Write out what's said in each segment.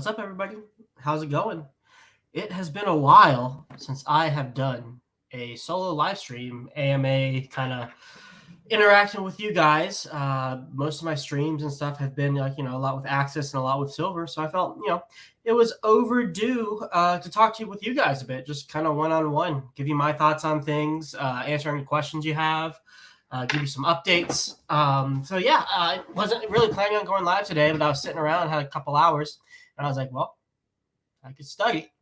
What's up, everybody? How's it going? It has been a while since I have done a solo live stream, AMA kind of interacting with you guys. Most of my streams and stuff have been like, a lot with Axis and a lot with Silver. So I felt, it was overdue to talk to you with you guys a bit, just kind of one-on-one, give you my thoughts on things, answer any questions you have. Give you some updates. So yeah, I wasn't really planning on going live today, but I was sitting around, had a couple hours, and I was like, well, I could study.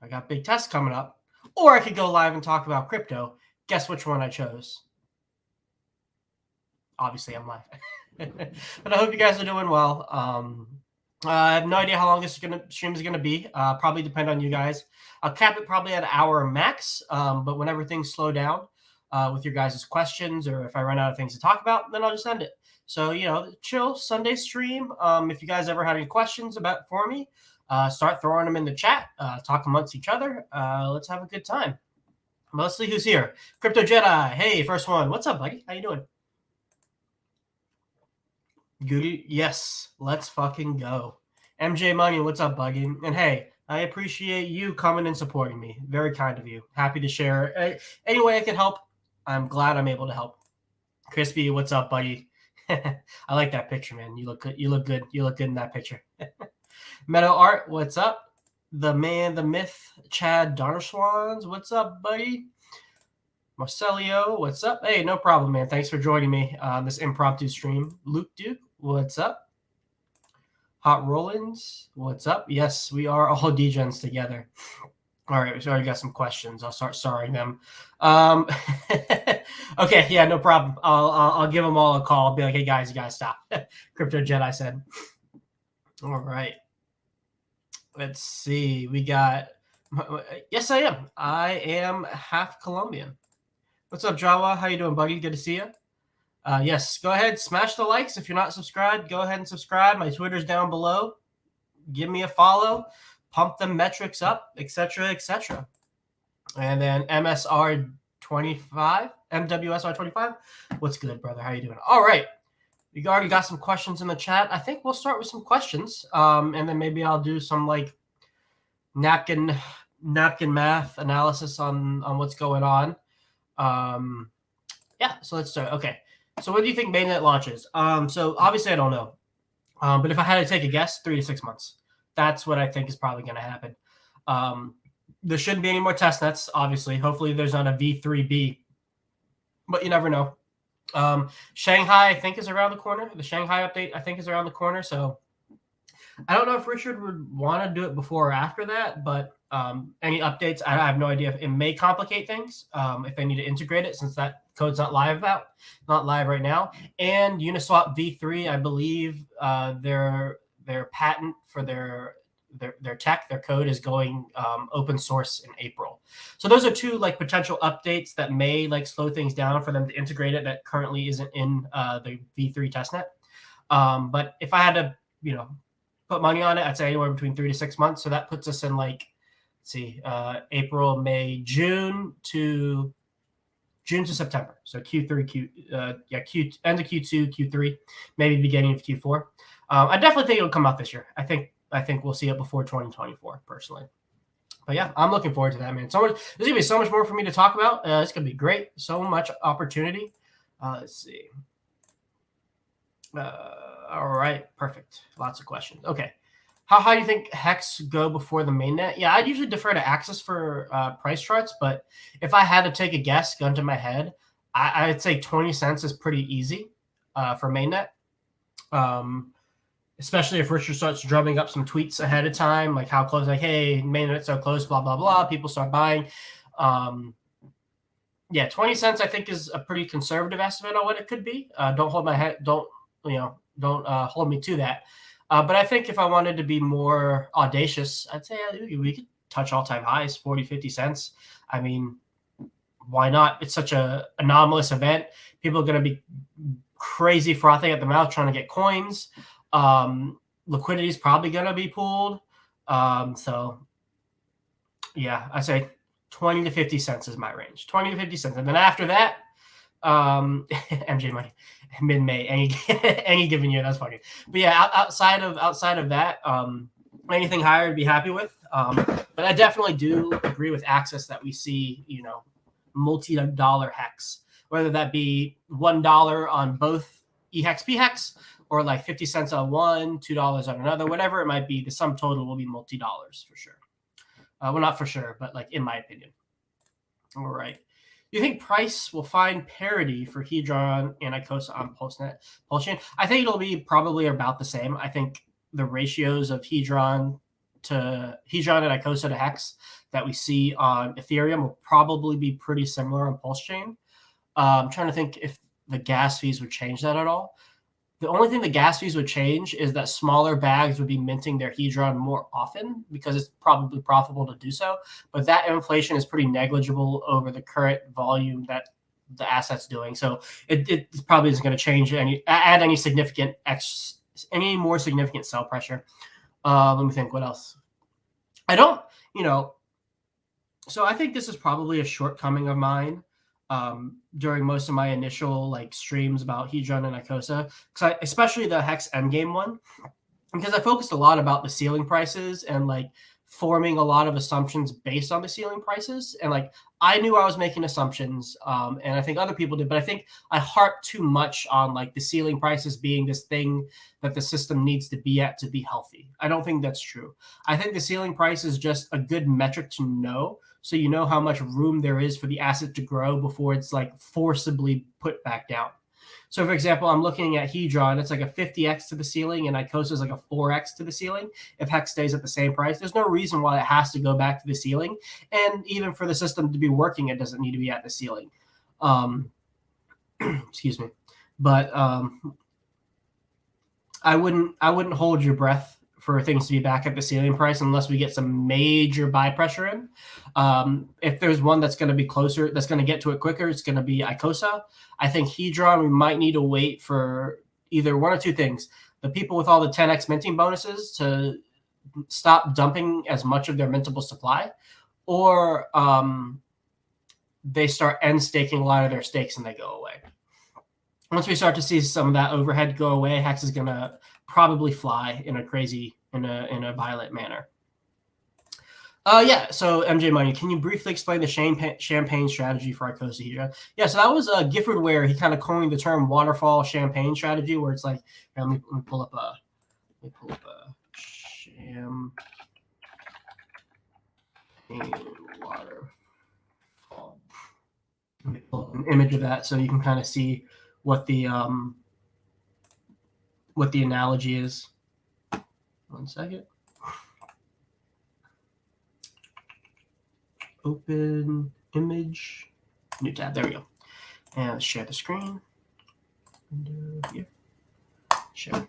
I got big tests coming up, or I could go live and talk about crypto. Guess which one I chose? Obviously, I'm live. But I hope you guys are doing well. I have no idea how long this stream is gonna be. Probably depend on you guys. I'll cap it probably at an hour max. But whenever things slow down, with your guys' questions, or if I run out of things to talk about, then I'll just end it. So, chill Sunday stream. If you guys ever had any questions for me, start throwing them in the chat, talk amongst each other. Let's have a good time. Mostly who's here? Crypto Jedi. Hey, first one. What's up, buddy? How you doing? Goody. Yes, let's fucking go. MJ Money, what's up, buddy? And hey, I appreciate you coming and supporting me. Very kind of you. Happy to share. Any way I can help, I'm glad I'm able to help. Crispy, what's up, buddy? I like that picture, man. You look good. You look good. You look good in that picture. Meadow Art, what's up? The man, the myth, Chad Donnerswans, what's up, buddy? Marcelio, what's up? Hey, no problem, man. Thanks for joining me on this impromptu stream. Luke Duke, what's up? Hot Rollins, what's up? Yes, we are all degens together. All right, we already got some questions. I'll start starring them. Okay, yeah, no problem. I'll give them all a call. I'll be like, hey guys, you gotta stop. Crypto Jedi said. All right. Let's see. We got. Yes, I am. I am half Colombian. What's up, Jawa? How you doing, buddy? Good to see you. Yes, go ahead, smash the likes. If you're not subscribed, go ahead and subscribe. My Twitter's down below. Give me a follow. Pump the metrics up, etc., etc. And then MSR 25, MWSR 25. What's good, brother? How you doing? All right. We already got some questions in the chat. I think we'll start with some questions, and then maybe I'll do some like napkin math analysis on what's going on. Yeah. So let's start. Okay. So when do you think mainnet launches? So obviously I don't know, but if I had to take a guess, 3 to 6 months. That's what I think is probably going to happen. There shouldn't be any more testnets, obviously. Hopefully there's not a V3B, but you never know. Shanghai, I think, is around the corner. The Shanghai update, I think, is around the corner. So I don't know if Richard would want to do it before or after that, but any updates, I have no idea. It may complicate things if they need to integrate it, since that code's not live right now. And Uniswap V3, I believe their patent for their tech, their code is going open source in April. So those are two like potential updates that may like slow things down for them to integrate it that currently isn't in the V3 testnet. But if I had to, put money on it, I'd say anywhere between 3 to 6 months. So that puts us in like, let's see, April, May, June to September. So Q3, end of Q2, Q3, maybe beginning of Q4. I definitely think it'll come out this year. I think we'll see it before 2024, personally. But yeah, I'm looking forward to that, man. There's gonna be so much more for me to talk about. It's gonna be great. So much opportunity. Let's see. All right, perfect. Lots of questions. Okay, how do you think Hex go before the mainnet? Yeah, I'd usually defer to Axis for price charts, but if I had to take a guess, gun to my head, I'd say 20 cents is pretty easy for mainnet. Especially if Richard starts drumming up some tweets ahead of time, like how close, like, hey, mainnet's so close, blah, blah, blah. People start buying. Yeah, 20 cents, I think, is a pretty conservative estimate on what it could be. Don't hold my head. Don't hold me to that. But I think if I wanted to be more audacious, I'd say we could touch all-time highs, 40, 50 cents. I mean, why not? It's such a anomalous event. People are going to be crazy frothing at the mouth trying to get coins. Liquidity is probably going to be pooled. So yeah, I say 20 to 50 cents is my range. 20 to 50 cents. And then after that, MJ money, mid-May, any given year, that's funny. But yeah, outside of that, Anything higher I'd be happy with. But I definitely do agree with Access that we see, multi-dollar hex, whether that be $1 on both eHex, pHex, or like 50 cents on one, $2 on another, whatever it might be. The sum total will be multi-dollars for sure. Well, not for sure, but like in my opinion. All right. Do you think price will find parity for Hedron and Icosa on PulseChain? I think it'll be probably about the same. I think the ratios of Hedron and Icosa to Hex that we see on Ethereum will probably be pretty similar on PulseChain. I'm trying to think if the gas fees would change that at all. The only thing the gas fees would change is that smaller bags would be minting their Hedron more often because it's probably profitable to do so. But that inflation is pretty negligible over the current volume that the asset's doing. So it probably isn't going to change add any more significant sell pressure. Let me think what else. So I think this is probably a shortcoming of mine. During most of my initial streams about Hedron and Icosa, especially the Hex Endgame one, because I focused a lot about the ceiling prices and forming a lot of assumptions based on the ceiling prices. And I knew I was making assumptions, and I think other people did, but I think I harped too much on the ceiling prices being this thing that the system needs to be at to be healthy. I don't think that's true. I think the ceiling price is just a good metric to know, so you know how much room there is for the asset to grow before it's forcibly put back down. So for example, I'm looking at Hedron, it's like a 50x to the ceiling, and Icosa is like a 4x to the ceiling. If Hex stays at the same price, there's no reason why it has to go back to the ceiling. And even for the system to be working, it doesn't need to be at the ceiling. Excuse me. But I wouldn't hold your breath for things to be back at the ceiling price unless we get some major buy pressure in. If there's one that's going to be closer, that's going to get to it quicker, it's going to be Icosa. I think Hedron, we might need to wait for either one or two things. The people with all the 10x minting bonuses to stop dumping as much of their mintable supply, or they start end staking a lot of their stakes and they go away. Once we start to see some of that overhead go away, Hex is going to probably fly in a violent manner. Yeah, so MJ Money, can you briefly explain the champagne strategy for Icosa Hedron? Yeah, so that was Gifford Ware. He kind of coined the term waterfall champagne strategy, where it's let me pull up a champagne waterfall. Let me pull up an image of that so you can kind of see what the analogy is. 1 second. Open image, new tab. There we go. And let's share the screen. Window here. Share.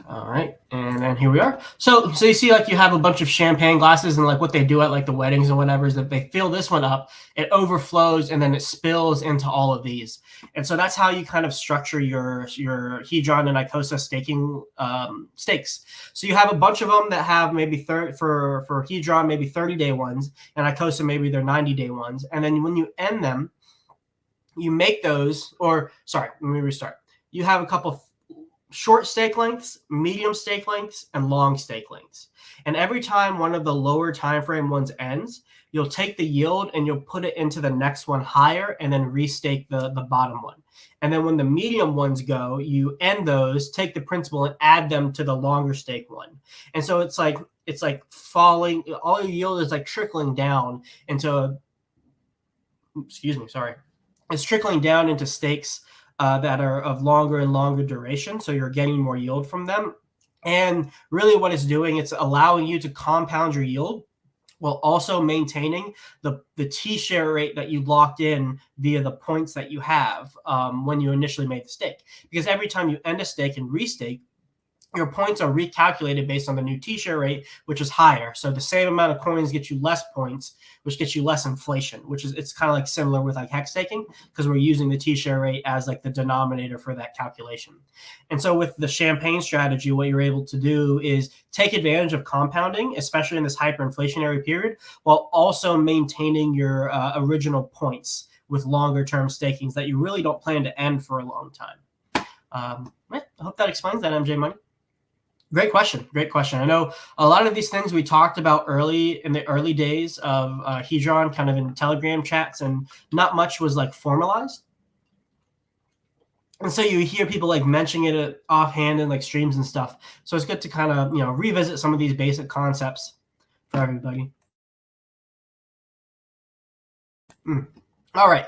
All right, and then here we are. So you see, you have a bunch of champagne glasses, and what they do at the weddings and whatever is that they fill this one up, it overflows, and then it spills into all of these. And so that's how you kind of structure your Hedron and Icosa staking stakes. So you have a bunch of them that have maybe for Hedron maybe 30-day ones, and Icosa maybe they're 90-day ones. And then when you end them, you make those, or sorry, let me restart. You have a couple short stake lengths, medium stake lengths, and long stake lengths. And every time one of the lower time frame ones ends, you'll take the yield and you'll put it into the next one higher and then restake the bottom one. And then when the medium ones go, you end those, take the principal and add them to the longer stake one. And so it's falling, all your yield is trickling down into, it's trickling down into stakes that are of longer and longer duration, so you're getting more yield from them. And really what it's doing, it's allowing you to compound your yield while also maintaining the T-share rate that you locked in via the points that you have when you initially made the stake. Because every time you end a stake and restake, your points are recalculated based on the new T-share rate, which is higher. So the same amount of coins get you less points, which gets you less inflation, it's kind of similar with Hex staking, because we're using the T-share rate as the denominator for that calculation. And so with the champagne strategy, what you're able to do is take advantage of compounding, especially in this hyperinflationary period, while also maintaining your original points with longer term stakings that you really don't plan to end for a long time. I hope that explains that, MJ Money. Great question. Great question. I know a lot of these things we talked about early in the early days of Hedron, kind of in Telegram chats, and not much was like formalized. And so you hear people like mentioning it offhand in like streams and stuff. So it's good to kind of, revisit some of these basic concepts for everybody. All right.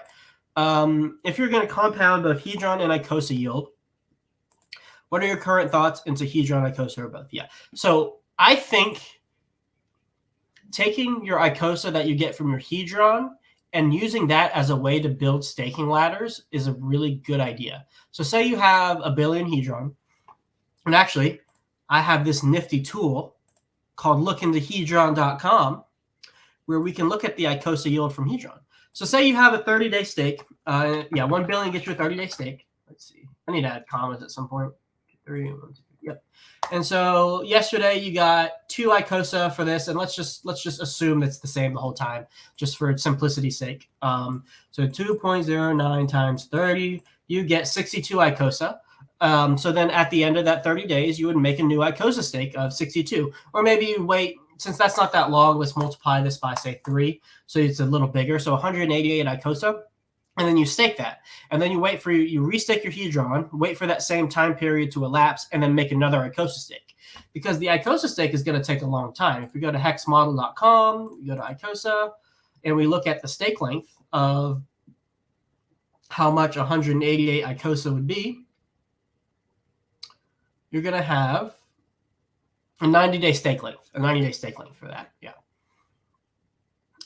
If you're going to compound both Hedron and Icosa yield, what are your current thoughts into Hedron, Icosa, or both? Yeah. So I think taking your Icosa that you get from your Hedron and using that as a way to build staking ladders is a really good idea. So say you have a billion Hedron, and actually I have this nifty tool called lookintohedron.com where we can look at the Icosa yield from Hedron. So say you have a 30-day stake. 1 billion gets you a 30-day stake. Let's see. I need to add commas at some point. 3, 1, 2, yep. And so yesterday you got 2 Icosa for this, and let's just assume it's the same the whole time, just for simplicity's sake. So 2.09 times 30, you get 62 Icosa. So then at the end of that 30 days, you would make a new Icosa stake of 62, or maybe you wait. Since that's not that long, let's multiply this by, say, 3, so it's a little bigger. So 188 Icosa, and then you stake that. And then you wait for you restake your Hedron, wait for that same time period to elapse, and then make another Icosa stake. Because the Icosa stake is going to take a long time. If we go to hexmodel.com, we go to Icosa, and we look at the stake length of how much 188 Icosa would be, you're going to have a 90-day stake length, for that, yeah.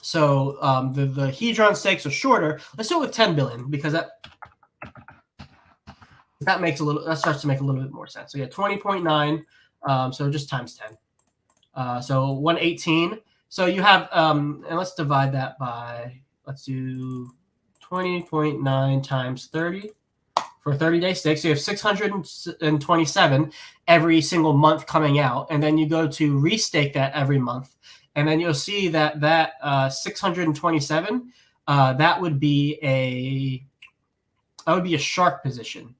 So the Hedron stakes are shorter. Let's do it with 10 billion because that starts to make a little bit more sense. So yeah, 20.9. So just times 10. So 118. So you have and let's divide that by, let's do 20.9 times 30 for 30-day stakes. So you have 627 every single month coming out, and then you go to restake that every month. And then you'll see that 627, that would be a shark position.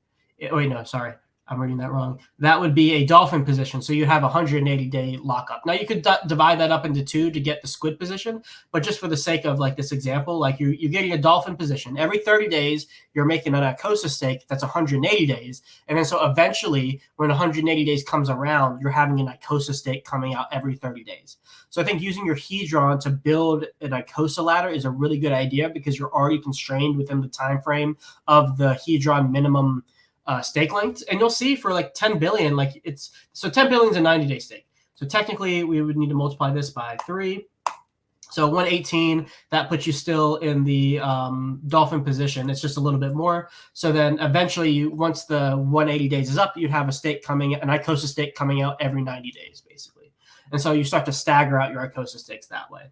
Wait, no, sorry, I'm reading that wrong. That would be a dolphin position. So you have 180-day lockup. Now you could divide that up into 2 to get the squid position, but just for the sake of like this example, like you're getting a dolphin position every 30 days. You're making an Icosa stake that's 180 days, and then so eventually, when 180 days comes around, you're having an Icosa stake coming out every 30 days. So I think using your Hedron to build an Icosa ladder is a really good idea because you're already constrained within the time frame of the Hedron minimum stake length. And you'll see for like 10 billion, like so 10 billion is a 90-day stake. So technically we would need to multiply this by 3. So 118, that puts you still in the dolphin position. It's just a little bit more. So then eventually, once the 180 days is up, you'd have an Icosa stake coming out every 90 days, basically. And so you start to stagger out your Icosa stakes that way.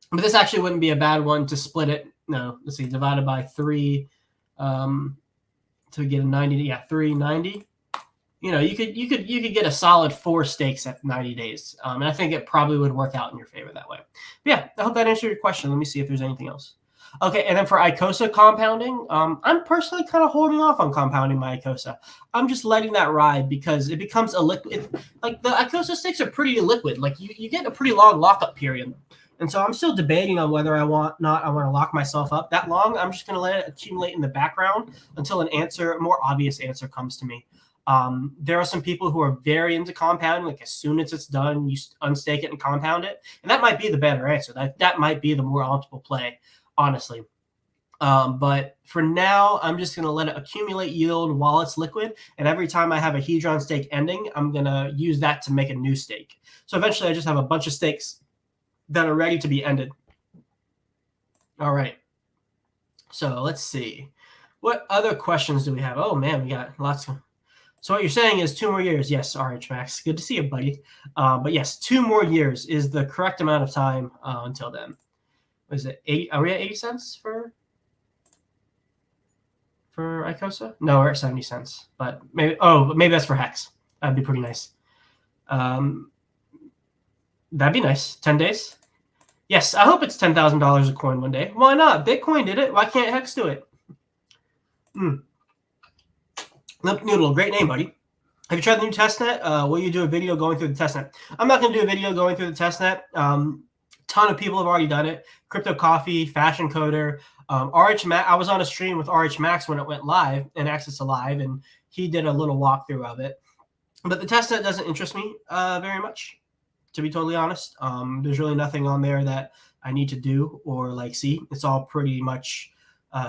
But this actually wouldn't be a bad one to split it. No, let's see, divided by 3 to get a 90. Yeah, 390. You could get a solid 4 stakes at 90 days. And I think it probably would work out in your favor that way. But yeah, I hope that answered your question. Let me see if there's anything else. Okay, and then for Icosa compounding, I'm personally kind of holding off on compounding my Icosa. I'm just letting that ride because it becomes a liquid. Like the Icosa stakes are pretty liquid. Like you get a pretty long lockup period. And so I'm still debating on whether I want to lock myself up that long. I'm just going to let it accumulate in the background until a more obvious answer comes to me. There are some people who are very into compounding. Like as soon as it's done, you unstake it and compound it. And that might be the better answer. That might be the more optimal play, honestly. But for now, I'm just going to let it accumulate yield while it's liquid. And every time I have a Hedron stake ending, I'm going to use that to make a new stake. So eventually I just have a bunch of stakes that are ready to be ended. All right. So let's see. What other questions do we have? Oh, man, we got lots of. So what you're saying is 2 more years. Yes, RH Max. Good to see you, buddy. But yes, 2 more years is the correct amount of time until then. What is it? 80? Are we at 80 cents for Icosa? No, we're at 70 cents. But maybe that's for Hex. That'd be pretty nice. That'd be nice. 10 days. Yes, I hope it's $10,000 a coin one day. Why not? Bitcoin did it. Why can't Hex do it? Limp Noodle, great name, buddy. Have you tried the new testnet? Will you do a video going through the testnet? I'm not going to do a video going through the testnet. Ton of people have already done it. Crypto Coffee, Fashion Coder, RH Max. I was on a stream with RH Max when it went live and Access to Live, and he did a little walkthrough of it. But the testnet doesn't interest me very much, to be totally honest. There's really nothing on there that I need to do or like see. It's all pretty much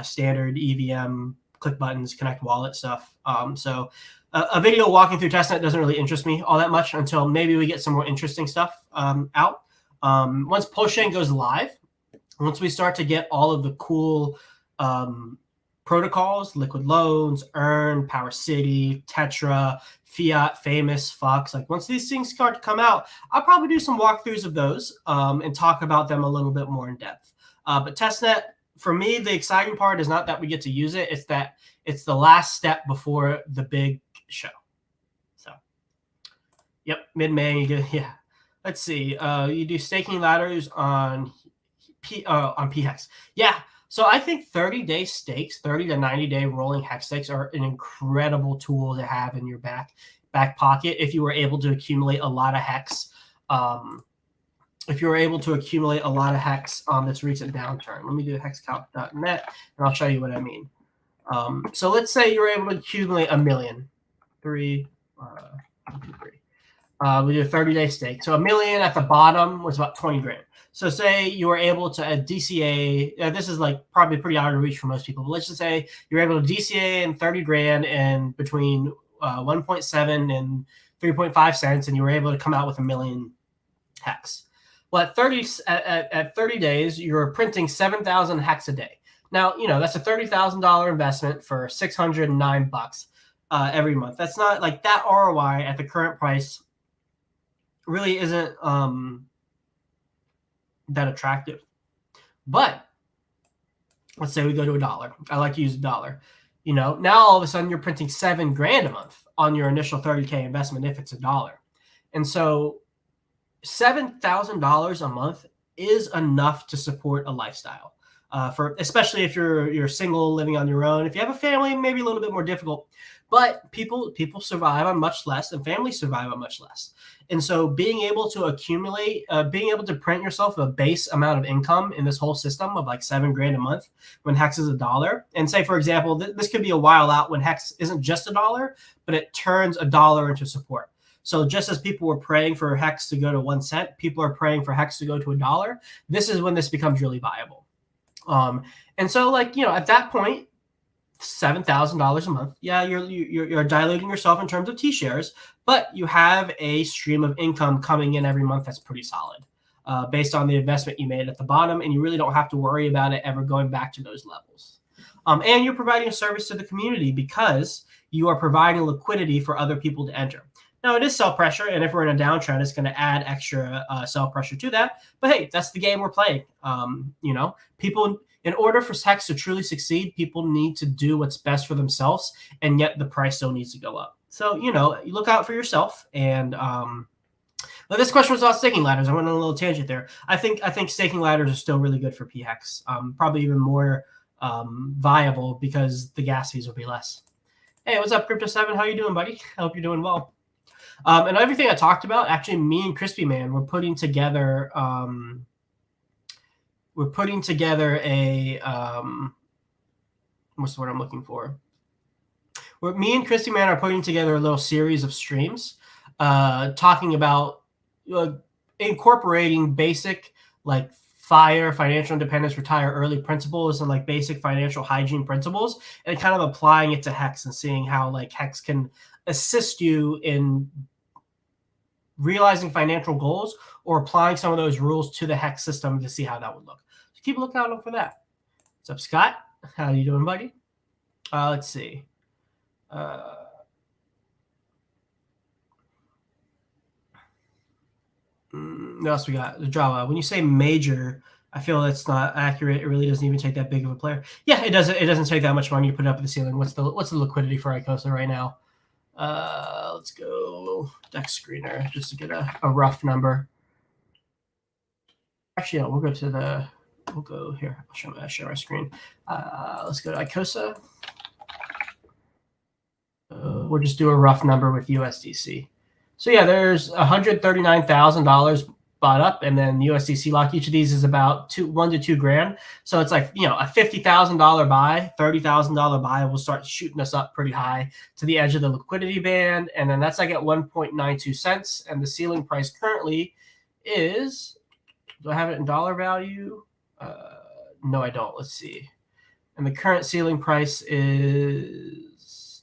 standard EVM, click buttons, connect wallet stuff. So a video walking through testnet doesn't really interest me all that much until maybe we get some more interesting stuff out. Once PulseChain goes live, once we start to get all of the cool protocols, Liquid Loans, Earn, Power City, Tetra, Fiat, Famous, Fox, like once these things start to come out, I'll probably do some walkthroughs of those and talk about them a little bit more in depth. But testnet, for me, the exciting part is not that we get to use it. It's that it's the last step before the big show. So, yep, mid-May, you get, yeah. Let's see. You do staking ladders on PHEX. Yeah. So I think 30-day stakes, 30 to 90-day rolling hex stakes are an incredible tool to have in your back pocket if you were able to accumulate a lot of hex. If you were able to accumulate a lot of hex on this recent downturn. Let me do hexcalc.net, and I'll show you what I mean. So let's say you're able to accumulate a million. We do a 30-day stake. So a million at the bottom was about 20 grand. So say you were able to DCA, this is like probably pretty out of reach for most people, but let's just say you're able to DCA in 30 grand and between 1.7 and 3.5 cents, and you were able to come out with a million hex. Well, at 30 days, you're printing 7,000 hex a day. Now, you know, that's a $30,000 investment for $609 every month. That's not like that ROI at the current price really isn't that attractive. But let's say we go to $1. I like to use $1. You know, now all of a sudden you're printing 7 grand a month on your initial 30K investment if it's $1. And so $7,000 a month is enough to support a lifestyle. For especially if you're single, living on your own. If you have a family, maybe a little bit more difficult. But people survive on much less, and families survive on much less. And so being able to accumulate, being able to print yourself a base amount of income in this whole system of like 7 grand a month when hex is $1, and say, for example, this could be a while out when hex isn't just $1, but it turns $1 into support. So just as people were praying for hex to go to 1 cent, people are praying for hex to go to $1. This is when this becomes really viable. And so, like, you know, at that point, $7,000 a month. Yeah, you're diluting yourself in terms of T-shares, but you have a stream of income coming in every month that's pretty solid, based on the investment you made at the bottom, and you really don't have to worry about it ever going back to those levels. And you're providing a service to the community because you are providing liquidity for other people to enter. Now, it is sell pressure, and if we're in a downtrend, it's going to add extra sell pressure to that. But hey, that's the game we're playing. You know, people, in order for hex to truly succeed, people need to do what's best for themselves, and yet the price still needs to go up. So, you know, you look out for yourself. And but this question was about staking ladders. I went on a little tangent there. I think staking ladders are still really good for PHEX. Probably even more viable because the gas fees will be less. Hey, what's up, Crypto7? How you doing, buddy? I hope you're doing well. And everything I talked about, actually, me and Crispy Man, we're putting together a what's the word I'm looking for? Me and Crispy Man are putting together a little series of streams, talking about incorporating basic like financial independence, retire early principles, and like basic financial hygiene principles, and kind of applying it to Hex and seeing how like Hex can assist you in realizing financial goals or applying some of those rules to the Hex system to see how that would look. So keep a lookout for that. What's up, Scott? How you doing, buddy? Let's see. What else we got? The Java. When you say major, I feel that's not accurate. It really doesn't even take that big of a player. Yeah, it doesn't. It doesn't take that much money to put it up at the ceiling. What's the liquidity for Icosa right now? Let's go Dex Screener just to get a rough number. Actually, no, we'll go here. I'll share my screen. Let's go to Icosa. We'll just do a rough number with USDC. So yeah, there's $139,000 bought up, and then USDC lock. Each of these is about $1 to $2 grand. So it's like, you know, a $50,000 buy, $30,000 buy will start shooting us up pretty high to the edge of the liquidity band, and then that's like at 1.92 cents, and the ceiling price currently is. Do I have it in dollar value? No, I don't. Let's see. And the current ceiling price is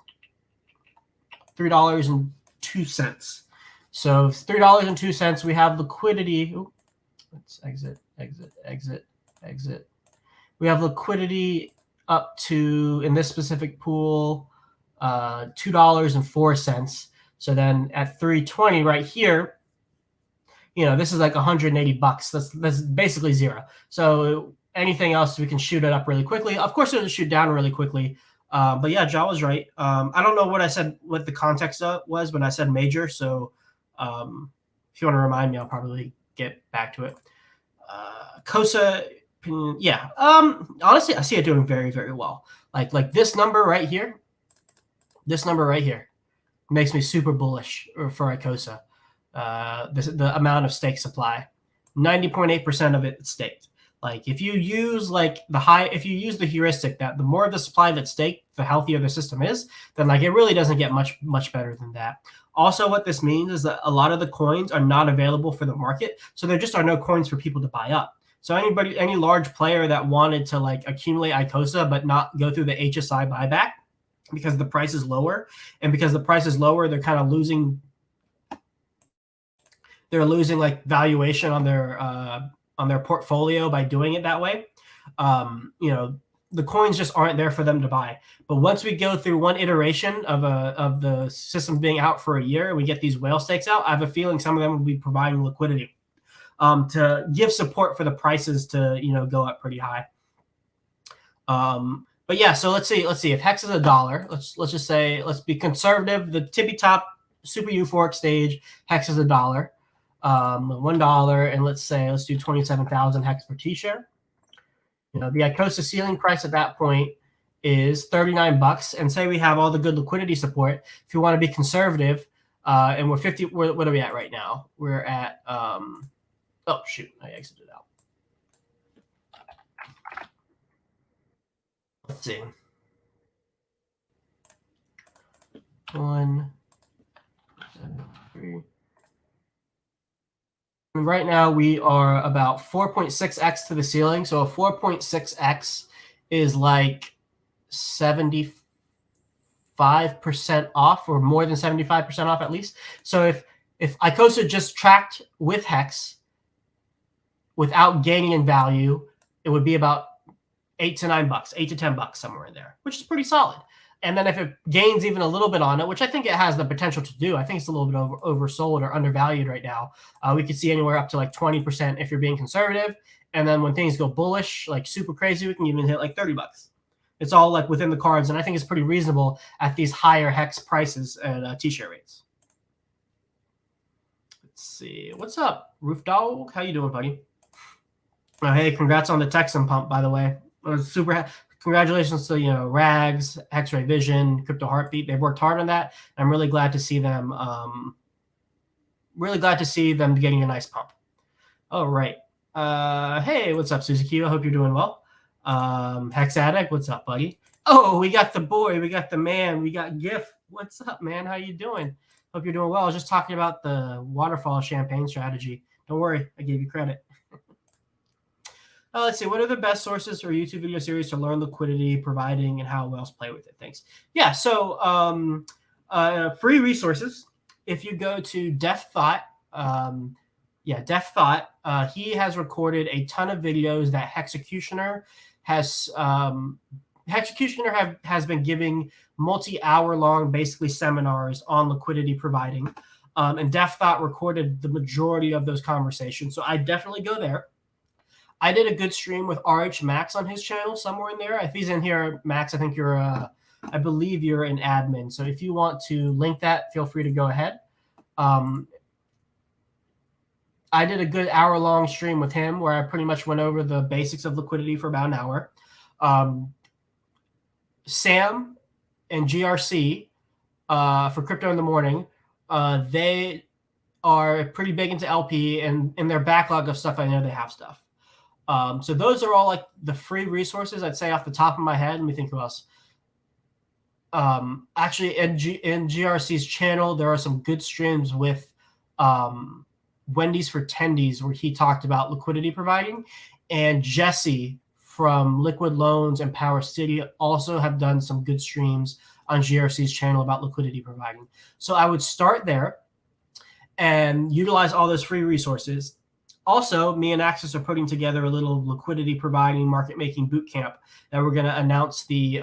$3.02. So $3.02. We have liquidity. Ooh, let's exit. We have liquidity up to, in this specific pool, $2.04. So then at 320 right here, you know, this is like $180. That's basically zero. So anything else, we can shoot it up really quickly. Of course, it'll shoot down really quickly. But yeah, Ja was right. I don't know what I said, what the context was when I said major. So if you want to remind me, I'll probably get back to it. Cosa, yeah. Honestly, I see it doing very, very well. Like this number right here. This number right here makes me super bullish for Icosa. The amount of stake supply, 90.8% of it staked. Like if you use if you use the heuristic that the more of the supply that's staked, the healthier the system is, then like it really doesn't get much better than that. Also, what this means is that a lot of the coins are not available for the market, so there just are no coins for people to buy up. So any large player that wanted to like accumulate Icosa but not go through the HSI buyback because the price is lower, and because the price is lower, they're kind of losing. They're losing like valuation on their portfolio by doing it that way. You know, the coins just aren't there for them to buy. But once we go through one iteration of the system being out for a year, and we get these whale stakes out, I have a feeling some of them will be providing liquidity to give support for the prices to, you know, go up pretty high. But yeah, so let's see if Hex is $1. Let's just say, let's be conservative. The tippy top super euphoric stage, Hex is $1. $1, and let's do 27,000 hex per T-share. You know, the Icosa ceiling price at that point is $39, and say we have all the good liquidity support. If you want to be conservative, and we're 50, what are we at right now? We're at oh shoot, I exited out. Let's see. 1, 7, 3. Right now we are about 4.6x to the ceiling. So a 4.6x is like 75% off, or more than 75% off at least. So if Icosa just tracked with Hex without gaining in value, it would be about $8 to $9, $8 to $10, somewhere in there, which is pretty solid. And then if it gains even a little bit on it, which I think it has the potential to do, I think it's a little bit oversold or undervalued right now. We could see anywhere up to like 20% if you're being conservative. And then when things go bullish, like super crazy, we can even hit like $30. It's all like within the cards. And I think it's pretty reasonable at these higher Hex prices and T-share rates. Let's see. What's up, Roof Dog? How you doing, buddy? Hey, congrats on the Texan pump, by the way. I was super happy. Congratulations to, you know, Rags, X-Ray Vision, Crypto Heartbeat. They've worked hard on that. I'm really glad to see them. Getting a nice pump. All right. Hey, what's up, Suzuki? I hope you're doing well. Hex Addict, what's up, buddy? Oh, we got the boy, we got the man, we got GIF. What's up, man? How you doing? Hope you're doing well. I was just talking about the Waterfall champagne strategy. Don't worry, I gave you credit. Let's see. What are the best sources for YouTube video series to learn liquidity providing and how whales play with it? Thanks. Yeah. So free resources. If you go to Def Thought, Def Thought, he has recorded a ton of videos that Hexecutioner has. Hexecutioner has been giving multi-hour long, basically seminars on liquidity providing, and Def Thought recorded the majority of those conversations. So I definitely go there. I did a good stream with RH Max on his channel, somewhere in there. If he's in here, Max, I think I believe you're an admin. So if you want to link that, feel free to go ahead. I did a good hour-long stream with him where I pretty much went over the basics of liquidity for about an hour. Sam and GRC for Crypto in the Morning. They are pretty big into LP, and in their backlog of stuff, I know they have stuff. So those are all like the free resources I'd say off the top of my head. Let me think who else. Actually, in GRC's channel, there are some good streams with Wendy's for Tendies, where he talked about liquidity providing, and Jesse from Liquid Loans and Power City also have done some good streams on GRC's channel about liquidity providing. So I would start there and utilize all those free resources. Also, me and Axis are putting together a little liquidity providing market making boot camp that we're going to announce the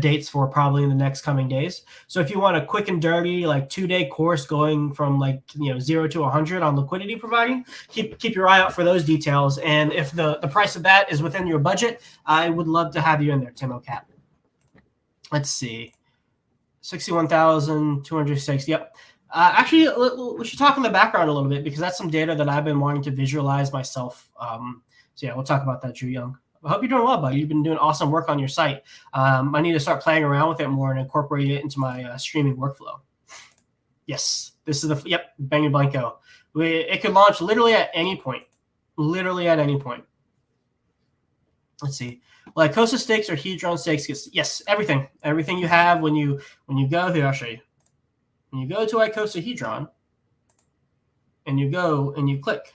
dates for probably in the next coming days. So if you want a quick and dirty like 2-day course going from 0 to 100 on liquidity providing, keep your eye out for those details. And if the price of that is within your budget, I would love to have you in there, Tim O'Cap. Let's see, 61,206. Yep. Actually, we should talk in the background a little bit because that's some data that I've been wanting to visualize myself. So yeah, we'll talk about that, Drew Young. I hope you're doing well, buddy. You've been doing awesome work on your site. I need to start playing around with it more and incorporate it into my streaming workflow. Yes, this is Bang Blanco. It could launch literally at any point. Literally at any point. Let's see. Well, Icosa stakes or Hedron stakes. Yes, everything. Everything you have when you go here, I'll show you. When you go to Icosa Hedron, and you go and you click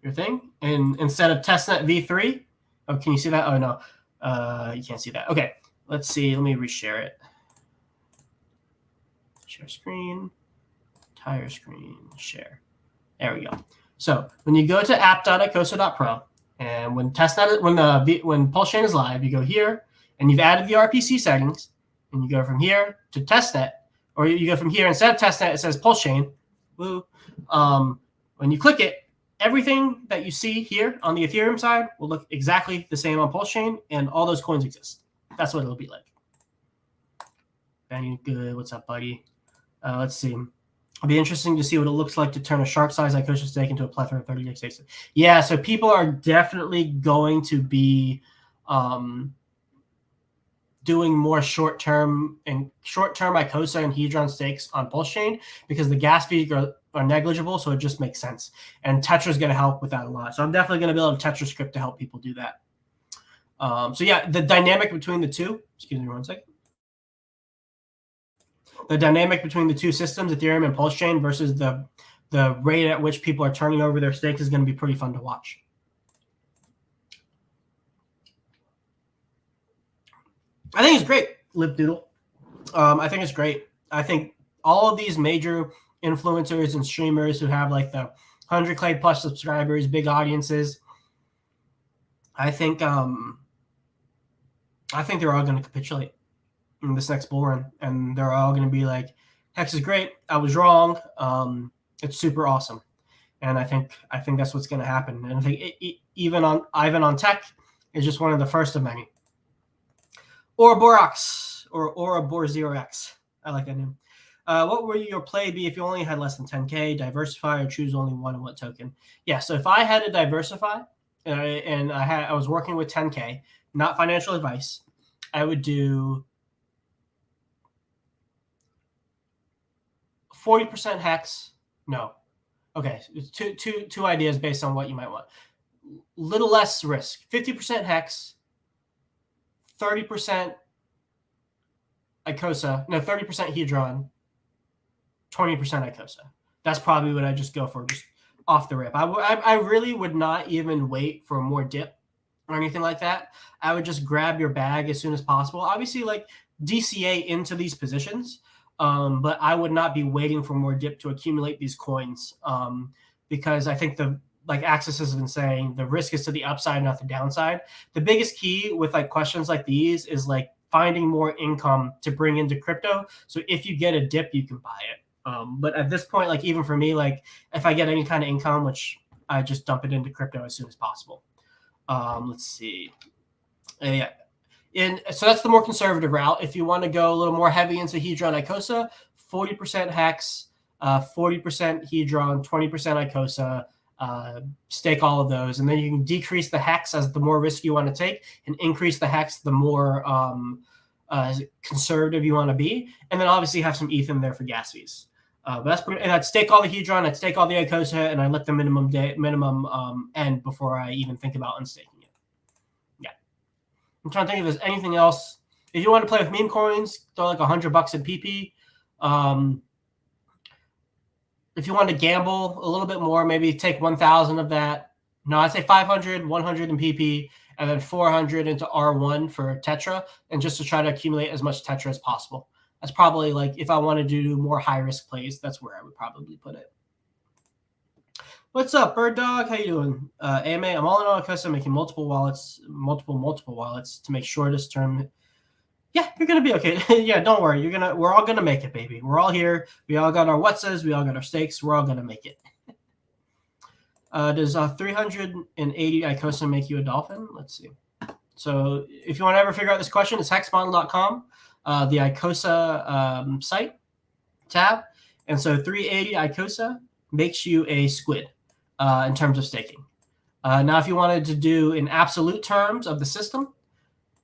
your thing, and instead of Testnet v3, oh, can you see that? Oh no, you can't see that. Okay, let's see. Let me reshare it. Share screen, entire screen, share. There we go. So when you go to app.icosa.pro, and when Testnet, when PulseChain is live, you go here, and you've added the RPC settings. And you go from here to Testnet, or you go from here instead of Testnet, it says PulseChain. Woo. When you click it, everything that you see here on the Ethereum side will look exactly the same on PulseChain, and all those coins exist. That's what it'll be like. Benny, good. What's up, buddy? Let's see. It'll be interesting to see what it looks like to turn a shark-sized Icosa stake into a plethora of 30x stakes. Yeah, so people are definitely going to be doing more short-term Icosa and Hedron stakes on PulseChain because the gas fees are negligible, so it just makes sense. And Tetra is going to help with that a lot. So I'm definitely going to build a Tetra script to help people do that. So yeah, the dynamic between the two, excuse me one second. The dynamic between the two systems, Ethereum and PulseChain, versus the rate at which people are turning over their stakes is going to be pretty fun to watch. I think it's great, LibDoodle. I think it's great. I think all of these major influencers and streamers who have like the 100K plus subscribers, big audiences, I think they're all going to capitulate in this next bull run, and they're all going to be like, Hex is great. I was wrong. It's super awesome, and I think that's what's going to happen. And I think Ivan on Tech is just one of the first of many. Ouroboros or Ouroboros. I like that name. What would your play be if you only had less than 10K? Diversify or choose only one and what token? Yeah, so if I had to diversify and I was working with 10K, not financial advice, I would do 40% Hex. No. Okay, two ideas based on what you might want. Little less risk. 50% Hex. 30% Icosa, no, 30% Hedron, 20% Icosa. That's probably what I just go for, just off the rip. I really would not even wait for more dip or anything like that. I would just grab your bag as soon as possible. Obviously, like DCA into these positions, but I would not be waiting for more dip to accumulate these coins because I think like Axis has been saying, the risk is to the upside, not the downside. The biggest key with like questions like these is like finding more income to bring into crypto. So if you get a dip, you can buy it. But at this point, like even for me, like if I get any kind of income, which I just dump it into crypto as soon as possible. Let's see. Yeah. So that's the more conservative route. If you want to go a little more heavy into Hedron Icosa, 40% Hex, 40% Hedron, 20% Icosa. stake all of those, and then you can decrease the hex as the more risk you want to take, and increase the hex the more conservative you want to be, and then obviously have some ETH in there for gas fees. But that's pretty, and I'd stake all the Hedron, I'd stake all the Icosa, and I let the minimum end before I even think about unstaking it. Yeah, I'm trying to think if there's anything else. If you want to play with meme coins, throw like $100 in PP. If you want to gamble a little bit more, maybe take 1,000 of that. No, I'd say 500, 100 in PP, and then 400 into R1 for Tetra, and just to try to accumulate as much Tetra as possible. That's probably like, if I wanted to do more high-risk plays, that's where I would probably put it. What's up, Bird Dog? How you doing? AMA, I'm all in on Icosa, making multiple wallets to make sure this term. Yeah, you're gonna be okay. Yeah, don't worry. We're all gonna make it, baby. We're all here. We all got our whatsas. We all got our stakes. We're all gonna make it. Does 380 Icosa make you a dolphin? Let's see. So if you want to ever figure out this question, it's hexmodel.com, the Icosa site tab. And so 380 Icosa makes you a squid in terms of staking. Now, if you wanted to do in absolute terms of the system,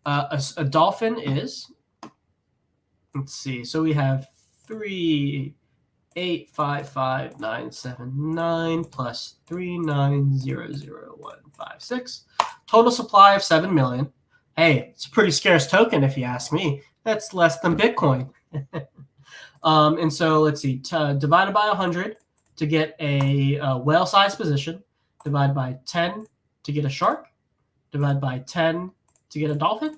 a dolphin is, let's see, so we have 3,855,979 plus 3,900,156. Total supply of 7 million. Hey, it's a pretty scarce token if you ask me. That's less than Bitcoin. And so let's see, divided by 100 to get a whale-sized position, divided by 10 to get a shark, divided by 10 to get a dolphin.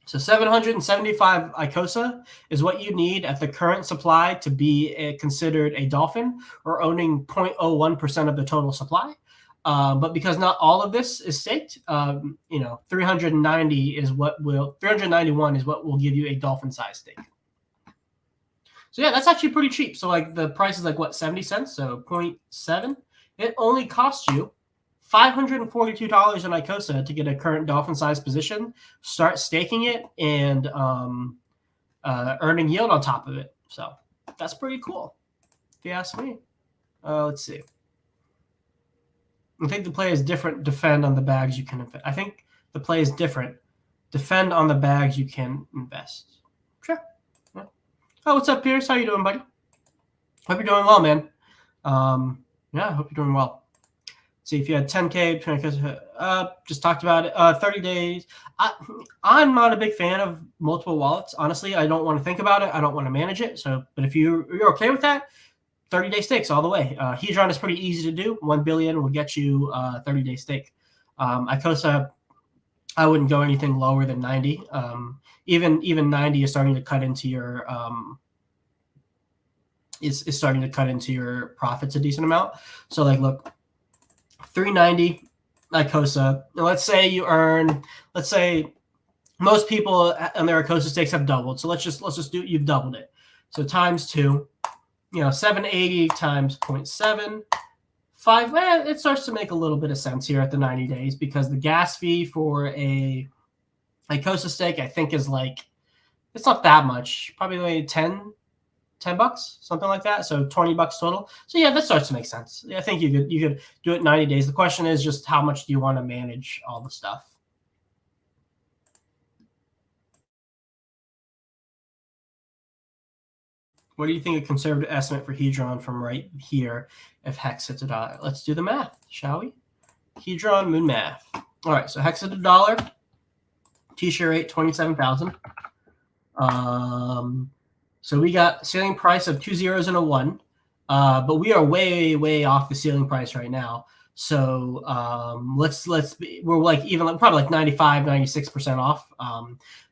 So 775 Icosa is what you need at the current supply to be considered a dolphin, or owning 0.01% of the total supply. But because not all of this is staked, 391 is what will give you a dolphin-sized stake. So yeah, that's actually pretty cheap. So like the price is like what, 70 cents? So 0.7. It only costs you $542 in Icosa to get a current dolphin-sized position, start staking it, and earning yield on top of it. So that's pretty cool, if you ask me. Let's see. I think the play is different. Defend on the bags you can invest. I think the play is different. Defend on the bags you can invest. Sure. Yeah. Oh, what's up, Pierce? How you doing, buddy? Hope you're doing well, man. Yeah, I hope you're doing well. See, if you had 10K, just talked about it. 30 days. I'm not a big fan of multiple wallets. Honestly, I don't want to think about it. I don't want to manage it. So, but if you're okay with that, 30-day stakes all the way. Hedron is pretty easy to do. 1 billion will get you 30-day stake. Icosa, I wouldn't go anything lower than 90. Even 90 is starting to cut into your is starting to cut into your profits a decent amount. So like, look. 390 Icosa. Now let's say most people on their Icosa stakes have doubled. So let's just do, you've doubled it. So times 2, 780 times 0.7, 5. Well, it starts to make a little bit of sense here at the 90 days, because the gas fee for a Icosa stake, I think, is like, it's not that much, probably like $10, something like that. So $20 total. So yeah, that starts to make sense. I think you could do it 90 days. The question is just how much do you want to manage all the stuff? What do you think a conservative estimate for Hedron from right here if Hex hits $1? Let's do the math, shall we? Hedron moon math. All right, so Hex at $1. T-share rate 27,000. So we got ceiling price of 2 zeros and a 1, but we are way off the ceiling price right now. So we're like probably like 95, 96% off.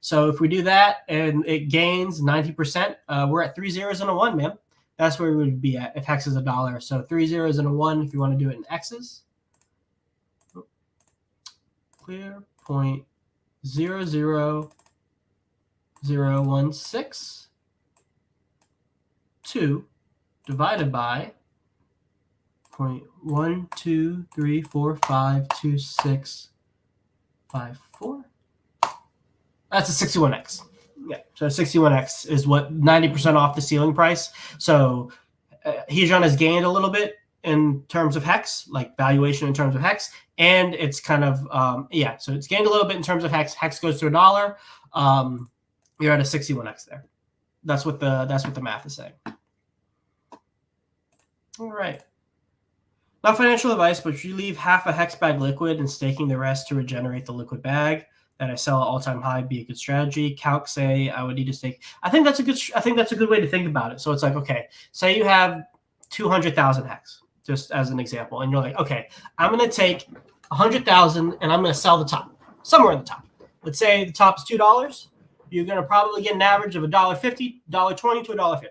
So if we do that and it gains 90%, we're at 3 zeros and a 1, man. That's where we would be at if Hex is $1. So 3 zeros and a 1 if you want to do it in X's. Clear 0.00016. 2 divided by 0.123452654. That's a 61x. Yeah, so 61x is what 90% off the ceiling price. So Hedron has gained a little bit in terms of hex, like valuation in terms of hex, and it's kind of so it's gained a little bit in terms of hex. Hex goes to $1. You're at a 61x there. That's what the math is saying. All right. Not financial advice, but if you leave half a hex bag liquid and staking the rest to regenerate the liquid bag that I sell at all-time high, be a good strategy. Calc say I would need to stake. I think that's a good way to think about it. So it's like, okay, say you have 200,000 hex, just as an example, and you're like, okay, I'm going to take 100,000 and I'm going to sell the top, somewhere in the top. Let's say the top is $2. You're going to probably get an average of $1.50, $1.20 to $1.50,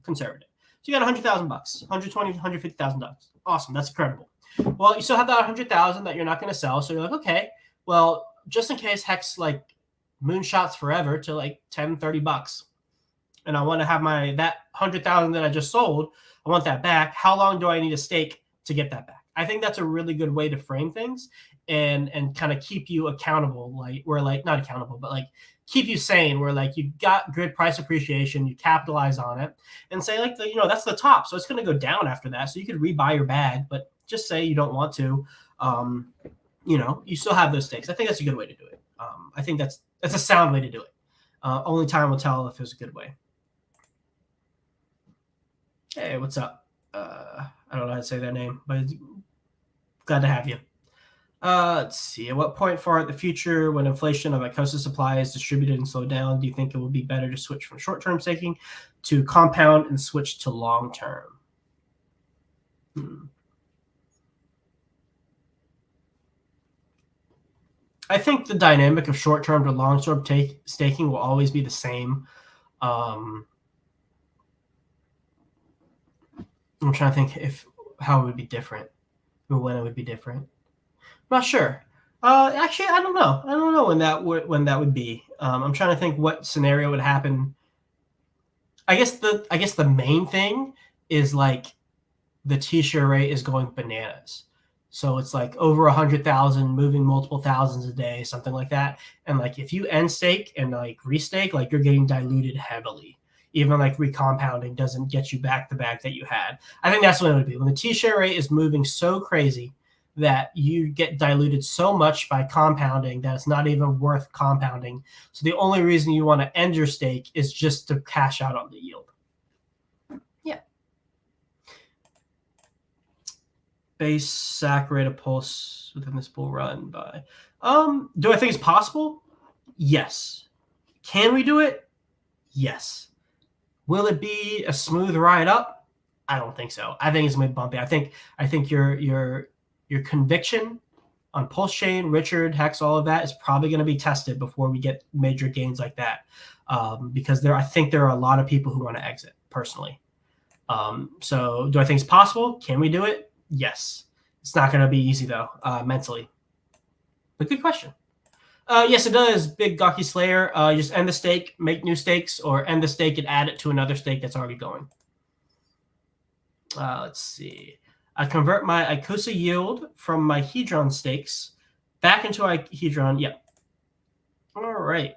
conservative. So you got 100,000 bucks, 120, $150,000. Awesome, that's incredible. Well, you still have that 100,000 that you're not going to sell. So you're like, okay, well, just in case hex like moonshots forever to like 10, 30 bucks, and I want to have that 100,000 that I just sold, I want that back. How long do I need to stake to get that back? I think that's a really good way to frame things and kind of keep you accountable. Like we're like not accountable, but like keep you sane. Where like you got good price appreciation, you capitalize on it, and say like that's the top, so it's going to go down after that. So you could rebuy your bag, but just say you don't want to. You still have those stakes. I think that's a good way to do it. I think that's a sound way to do it. Only time will tell if it's a good way. Hey, what's up? I don't know how to say that name, but glad to have you. Let's see. At what point far in the future, when inflation of Icosa supply is distributed and slowed down, do you think it would be better to switch from short-term staking to compound and switch to long-term? I think the dynamic of short-term to long-term staking will always be the same. I'm trying to think how it would be different or when it would be different. I'm not sure. Actually, I don't know. I don't know when that would be. I'm trying to think what scenario would happen. I guess the main thing is like the T-share rate is going bananas. So it's like over 100,000, moving multiple thousands a day, something like that. And like if you end stake and like restake, like you're getting diluted heavily. Even like recompounding doesn't get you back the bag that you had. I think that's when it would be. When the T-share rate is moving so crazy that you get diluted so much by compounding that it's not even worth compounding. So the only reason you want to end your stake is just to cash out on the yield. Yeah. Base sack rate of pulse within this bull run by. Do I think it's possible? Yes. Can we do it? Yes. Will it be a smooth ride up? I don't think so. I think it's gonna be bumpy. I think your conviction on PulseChain, Richard, Hex, all of that is probably going to be tested before we get major gains like that, because I think there are a lot of people who want to exit personally. So do I think it's possible? Can we do it? Yes. It's not going to be easy though, mentally. But good question. Yes, it does. Big Gawky Slayer. You just end the stake, make new stakes, or end the stake and add it to another stake that's already going. Let's see. I convert my Icosa yield from my Hedron stakes back into Hedron. Yep. All right.